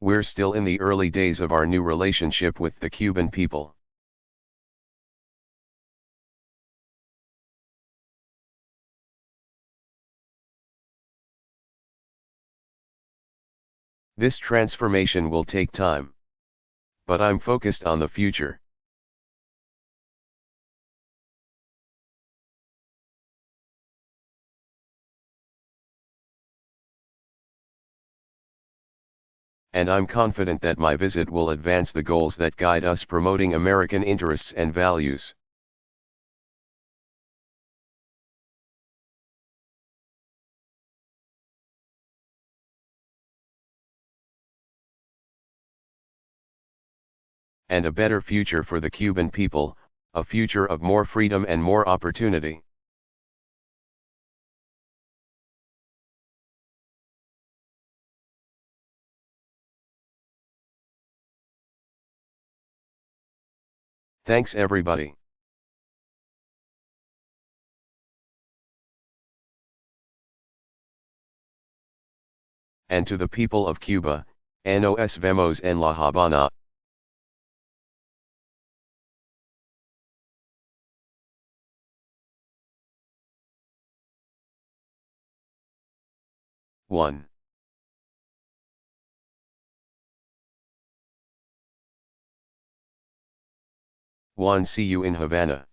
We're still in the early days of our new relationship with the Cuban people. This transformation will take time. But I'm focused on the future. And I'm confident that my visit will advance the goals that guide us promoting American interests and values. And a better future for the Cuban people, a future of more freedom and more opportunity. Thanks everybody. And to the people of Cuba, nos vemos en La Habana. One. Juan, see you in Havana.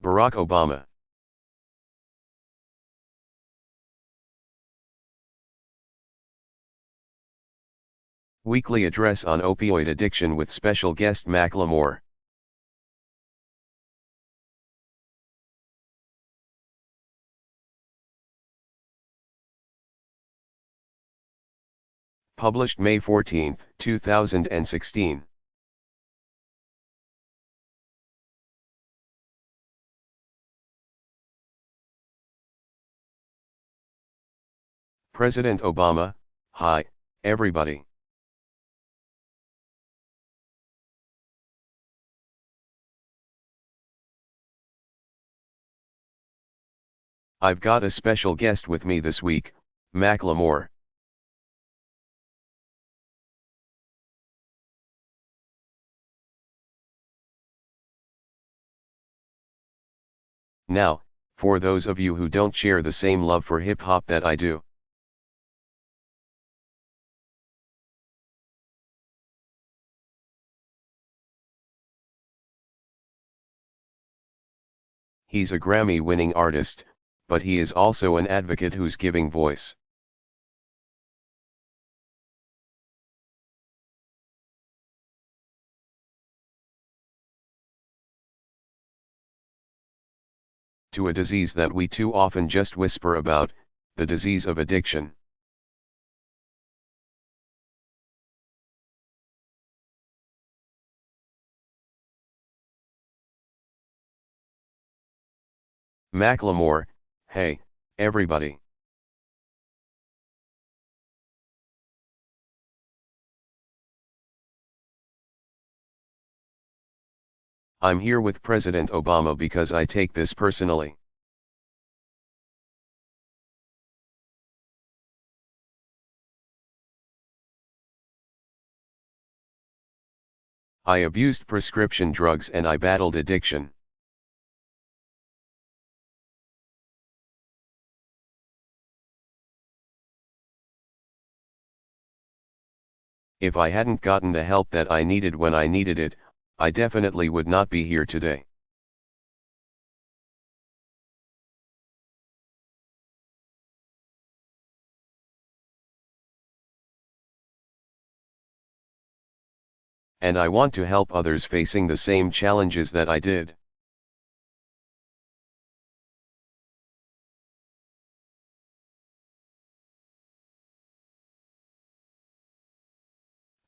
Barack Obama. Weekly address on opioid addiction with special guest Macklemore. Published May 14, 2016. President Obama, hi, everybody. I've got a special guest with me this week, Macklemore. Now, for those of you who don't share the same love for hip-hop that I do. He's a Grammy-winning artist, but he is also an advocate who's giving voice to a disease that we too often just whisper about, the disease of addiction. Macklemore, hey, everybody. I'm here with President Obama because I take this personally. I abused prescription drugs and I battled addiction. If I hadn't gotten the help that I needed when I needed it, I definitely would not be here today. And I want to help others facing the same challenges that I did.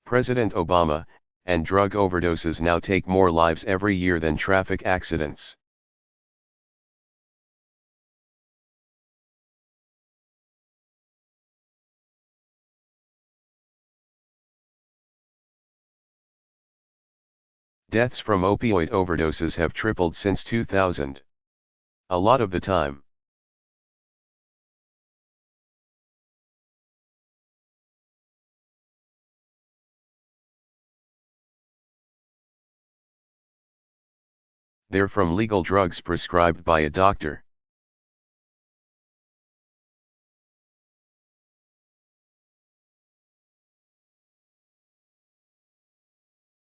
President Obama, and drug overdoses now take more lives every year than traffic accidents. Deaths from opioid overdoses have tripled since 2000. A lot of the time. They're from legal drugs prescribed by a doctor.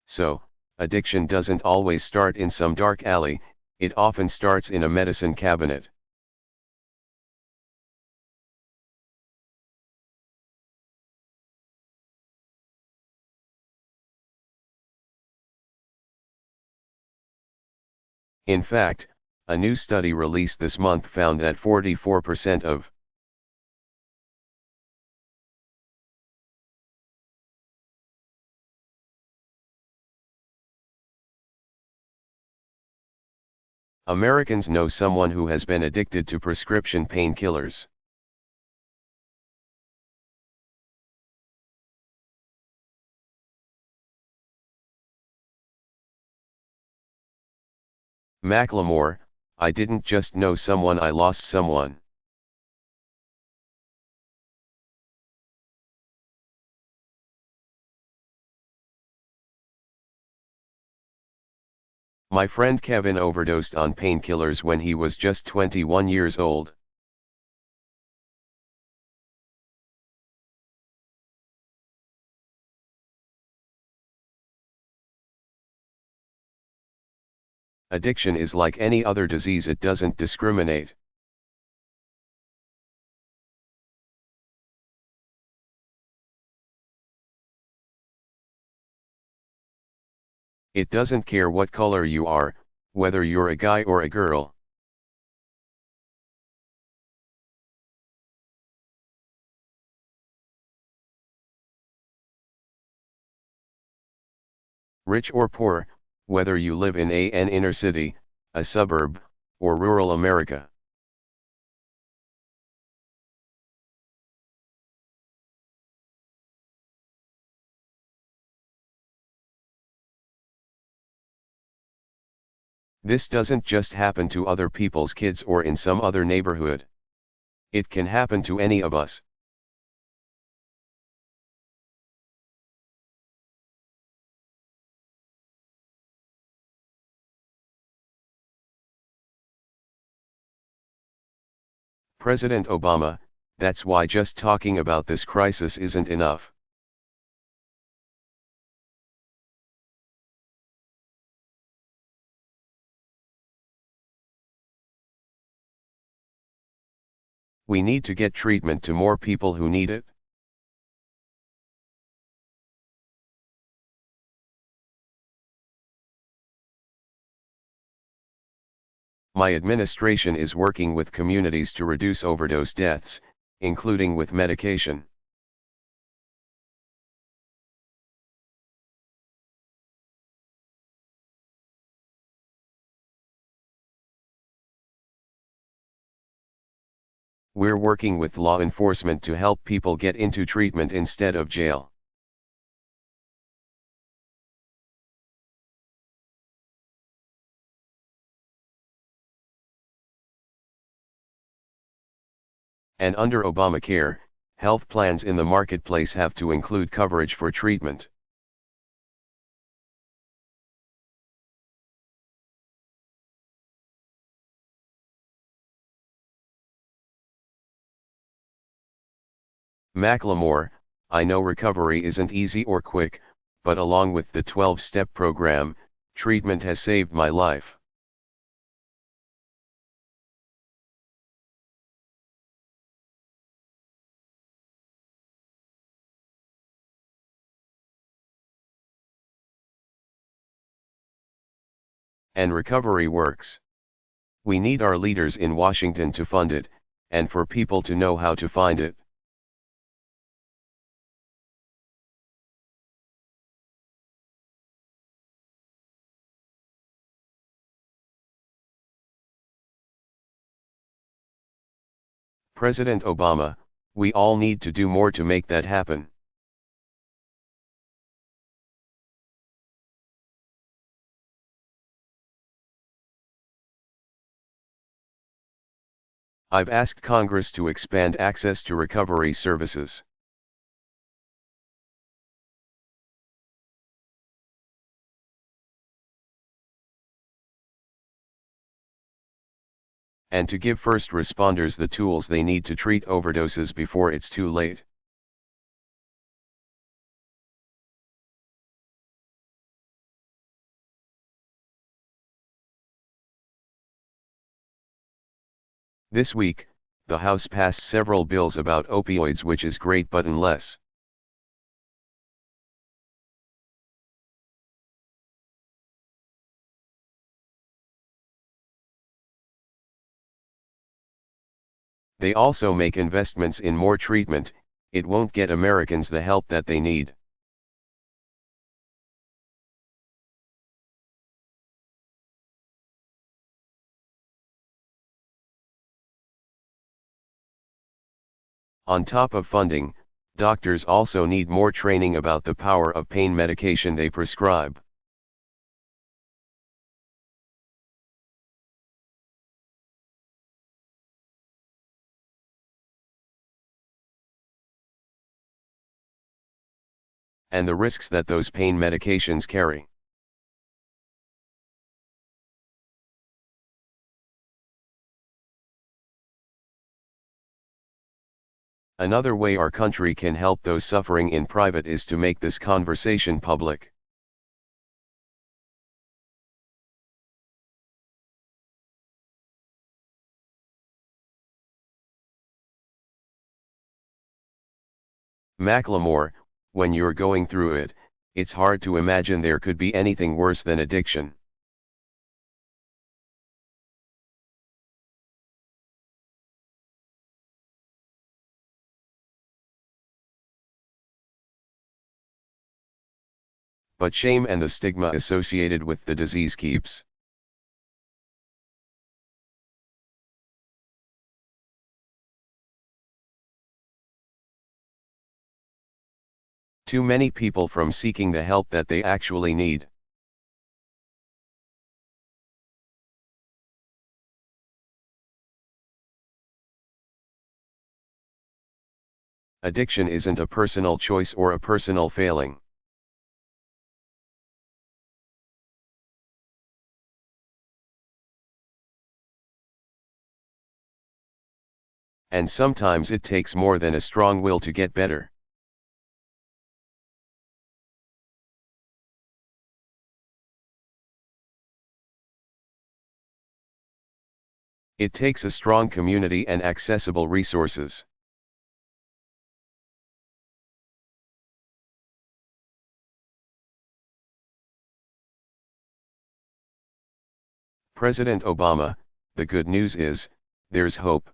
So, addiction doesn't always start in some dark alley, it often starts in a medicine cabinet. In fact, a new study released this month found that 44% of Americans know someone who has been addicted to prescription painkillers. Macklemore, I didn't just know someone, I lost someone. My friend Kevin overdosed on painkillers when he was just 21 years old. Addiction is like any other disease, it doesn't discriminate. It doesn't care what color you are, whether you're a guy or a girl. Rich or poor, whether you live in an inner city, a suburb, or rural America. This doesn't just happen to other people's kids or in some other neighborhood. It can happen to any of us. President Obama, that's why just talking about this crisis isn't enough. We need to get treatment to more people who need it. My administration is working with communities to reduce overdose deaths, including with medication. We're working with law enforcement to help people get into treatment instead of jail. And under Obamacare, health plans in the marketplace have to include coverage for treatment. Macklemore, I know recovery isn't easy or quick, but along with the 12-step program, treatment has saved my life. And recovery works. We need our leaders in Washington to fund it, and for people to know how to find it. President Obama, we all need to do more to make that happen. I've asked Congress to expand access to recovery services. And to give first responders the tools they need to treat overdoses before it's too late. This week, the House passed several bills about opioids, which is great, but unless they also make investments in more treatment, it won't get Americans the help that they need. On top of funding, doctors also need more training about the power of pain medication they prescribe. And the risks that those pain medications carry. Another way our country can help those suffering in private is to make this conversation public. Macklemore, when you're going through it, it's hard to imagine there could be anything worse than addiction. But shame and the stigma associated with the disease keeps. Too many people from seeking the help that they actually need. Addiction isn't a personal choice or a personal failing. And sometimes it takes more than a strong will to get better. It takes a strong community and accessible resources. President Obama, the good news is, there's hope.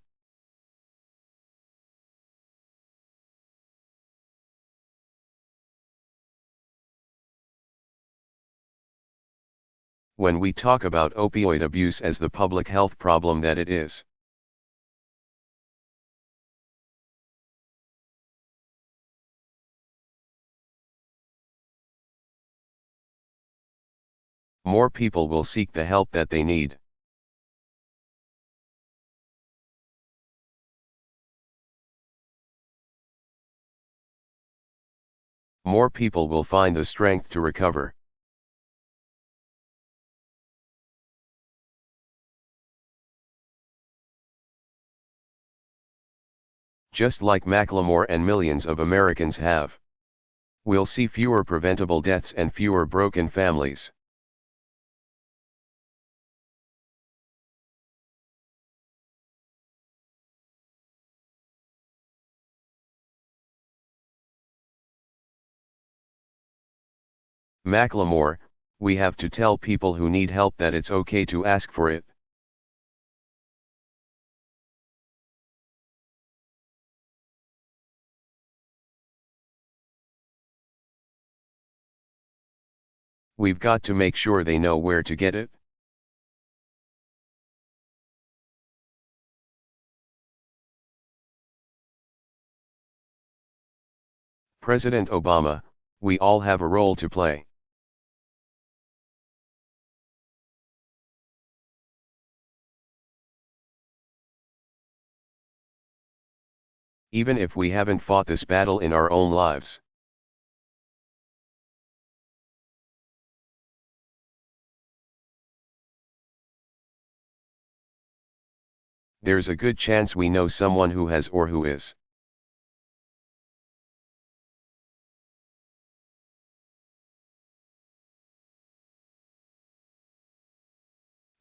When we talk about opioid abuse as the public health problem that it is, more people will seek the help that they need. More people will find the strength to recover. Just like Macklemore and millions of Americans have. We'll see fewer preventable deaths and fewer broken families. Macklemore, we have to tell people who need help that it's okay to ask for it. We've got to make sure they know where to get it. President Obama, we all have a role to play. even if we haven't fought this battle in our own lives. There's a good chance we know someone who has or who is.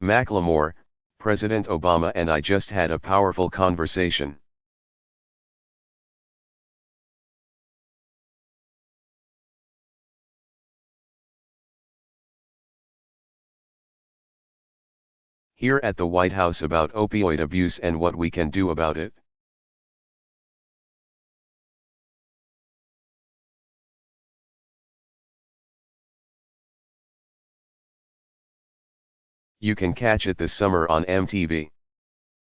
Macklemore, President Obama and I just had a powerful conversation. Here at the White House about opioid abuse and what we can do about it. You can catch it this summer on MTV.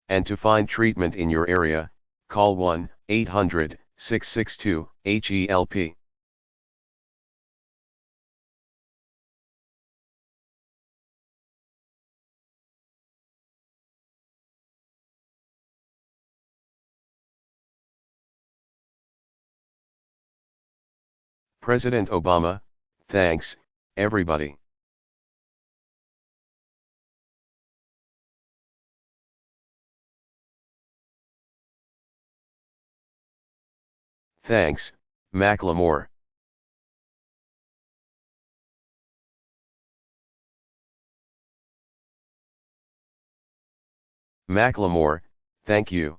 And to find treatment in your area, call 1-800-662-HELP. President Obama, thanks, everybody. Thanks, Macklemore. Macklemore, thank you.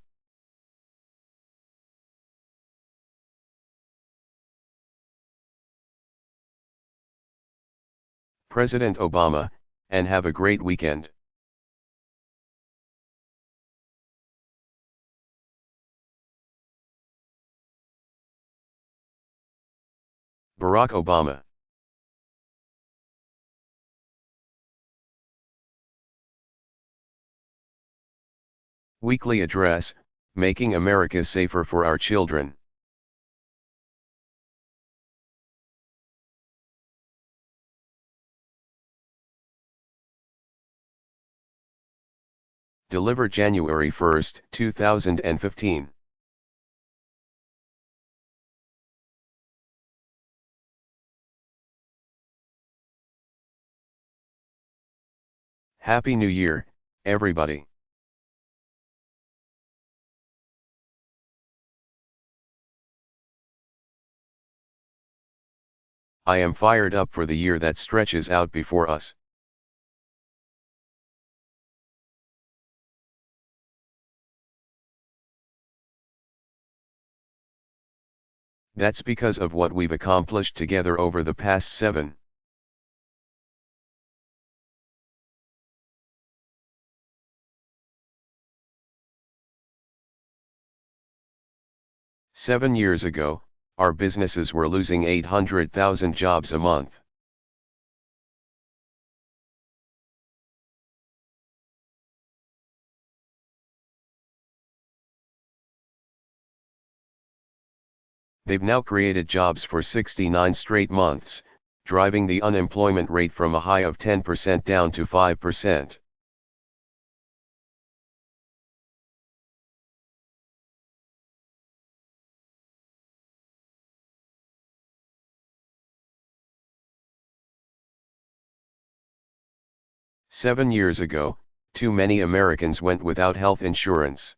President Obama, and have a great weekend. Barack Obama. Weekly address, Making America Safer for Our Children. Delivered January 1, 2015. Happy New Year, everybody. I am fired up for the year that stretches out before us. That's because of what we've accomplished together over the past 7 years ago, our businesses were losing 800,000 jobs a month. They've now created jobs for 69 straight months, driving the unemployment rate from a high of 10% down to 5%. Seven years ago, too many Americans went without health insurance.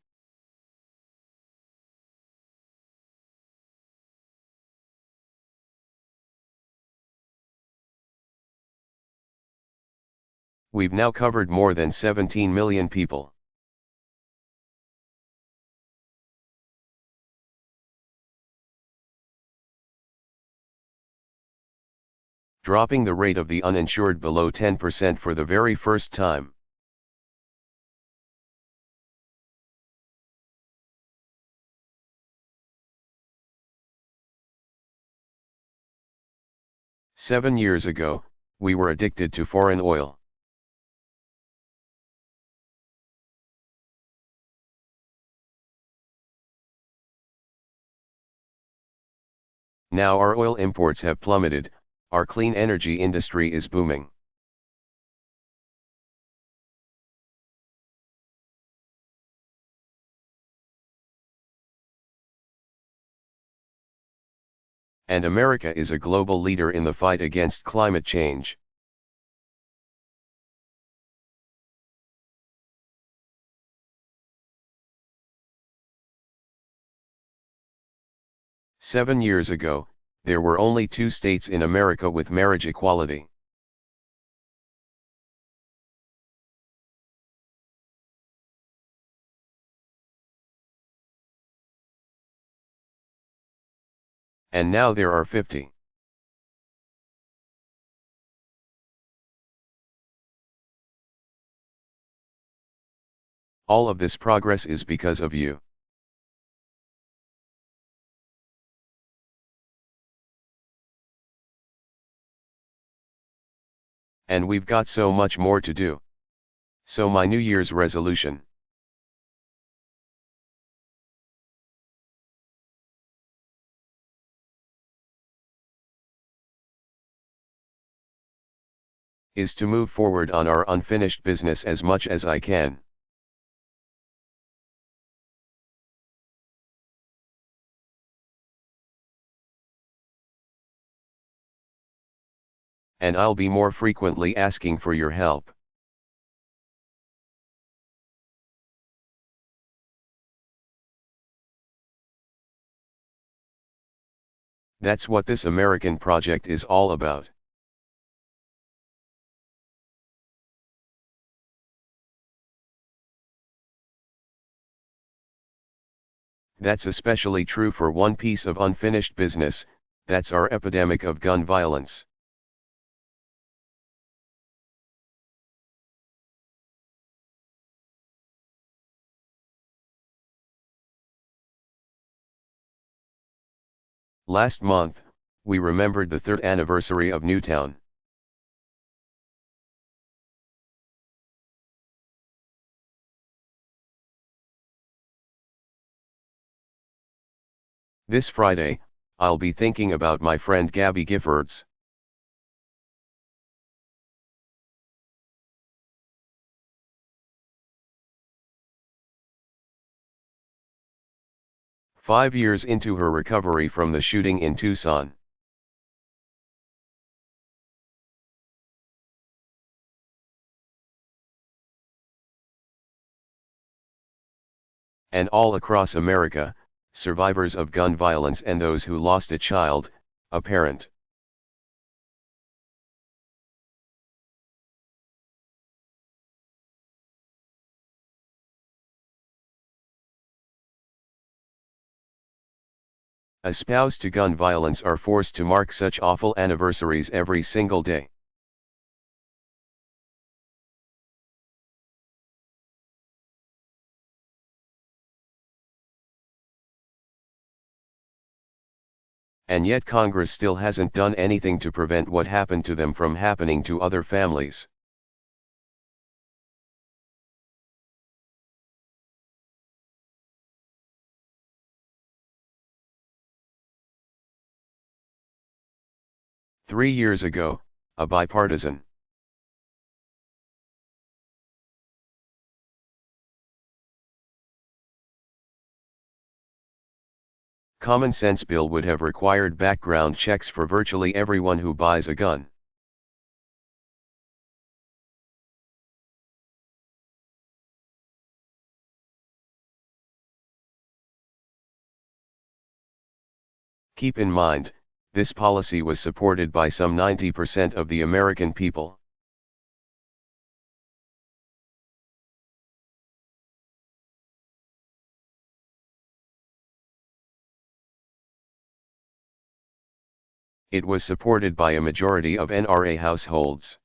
We've now covered more than 17 million people. Dropping the rate of the uninsured below 10% for the very first time. Seven years ago, we were addicted to foreign oil. Now our oil imports have plummeted, our clean energy industry is booming. And America is a global leader in the fight against climate change. Seven years ago, there were only 2 states in America with marriage equality. And now there are 50. All of this progress is because of you. And we've got so much more to do. So my New Year's resolution. Is to move forward on our unfinished business as much as I can. And I'll be more frequently asking for your help. That's what this American project is all about. That's especially true for one piece of unfinished business, that's our epidemic of gun violence. Last month, we remembered the 3rd anniversary of Newtown. This Friday, I'll be thinking about my friend Gabby Giffords. "5 years into her recovery from the shooting in Tucson. And all across America, survivors of gun violence and those who lost a child, a parent. Espoused to gun violence are forced to mark such awful anniversaries every single day. And yet Congress still hasn't done anything to prevent what happened to them from happening to other families. "3 years ago, a bipartisan common sense bill would have required background checks for virtually everyone who buys a gun. Keep in mind, this policy was supported by some 90% of the American people. It was supported by a majority of NRA households.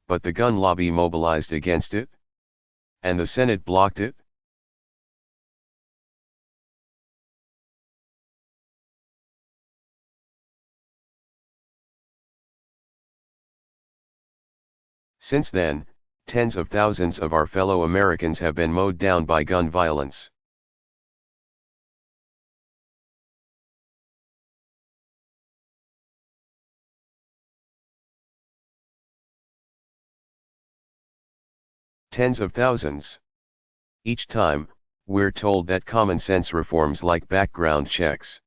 But the gun lobby mobilized against it. And the Senate blocked it. Since then, tens of thousands of our fellow Americans have been mowed down by gun violence. Tens of thousands. Each time, we're told that common sense reforms like background checks,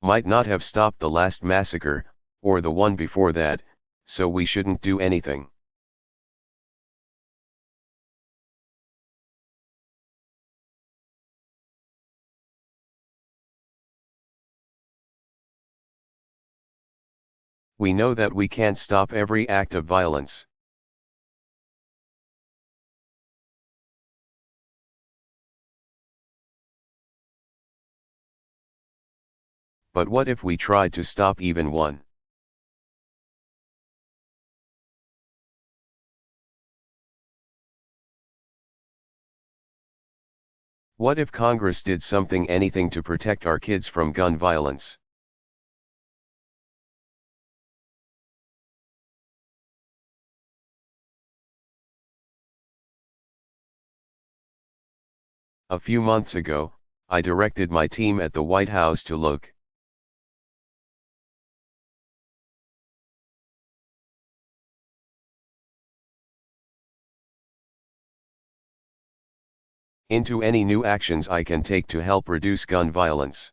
might not have stopped the last massacre, or the one before that, so we shouldn't do anything. We know that we can't stop every act of violence. But what if we tried to stop even one? What if Congress did anything to protect our kids from gun violence? A few months ago, I directed my team at the White House to look into any new actions I can take to help reduce gun violence.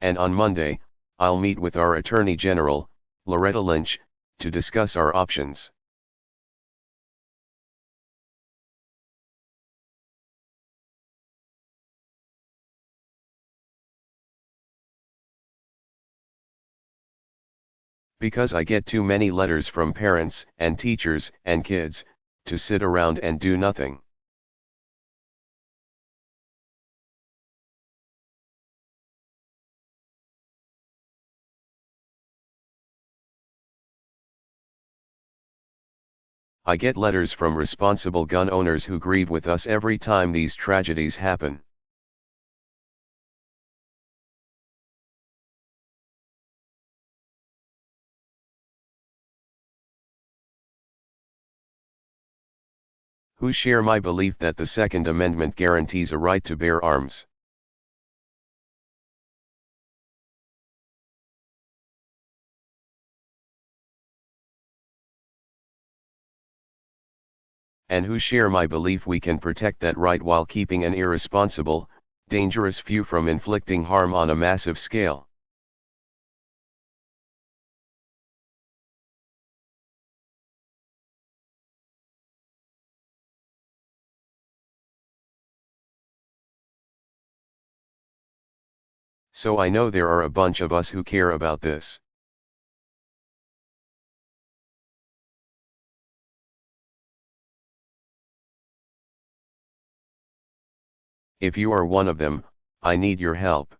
And on Monday, I'll meet with our Attorney General, Loretta Lynch, to discuss our options. Because I get too many letters from parents and teachers and kids to sit around and do nothing. I get letters from responsible gun owners who grieve with us every time these tragedies happen. Who share my belief that the Second Amendment guarantees a right to bear arms. And who share my belief we can protect that right while keeping an irresponsible, dangerous few from inflicting harm on a massive scale. So I know there are a bunch of us who care about this. If you are one of them, I need your help.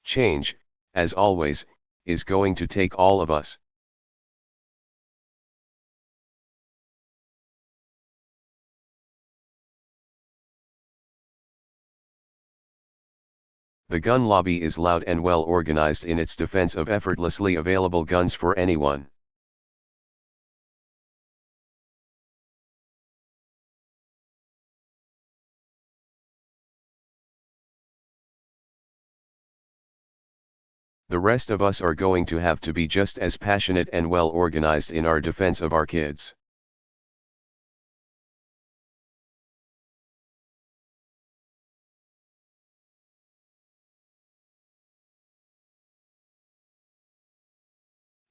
Change, as always, is going to take all of us. The gun lobby is loud and well organized in its defense of effortlessly available guns for anyone. The rest of us are going to have to be just as passionate and well organized in our defense of our kids.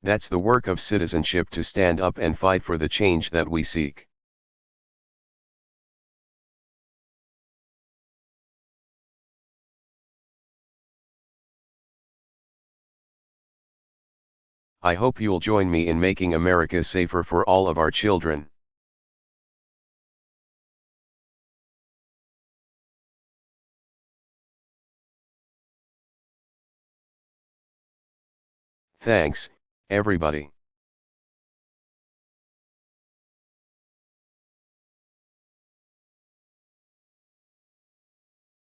That's the work of citizenship, to stand up and fight for the change that we seek. I hope you'll join me in making America safer for all of our children. Thanks, everybody.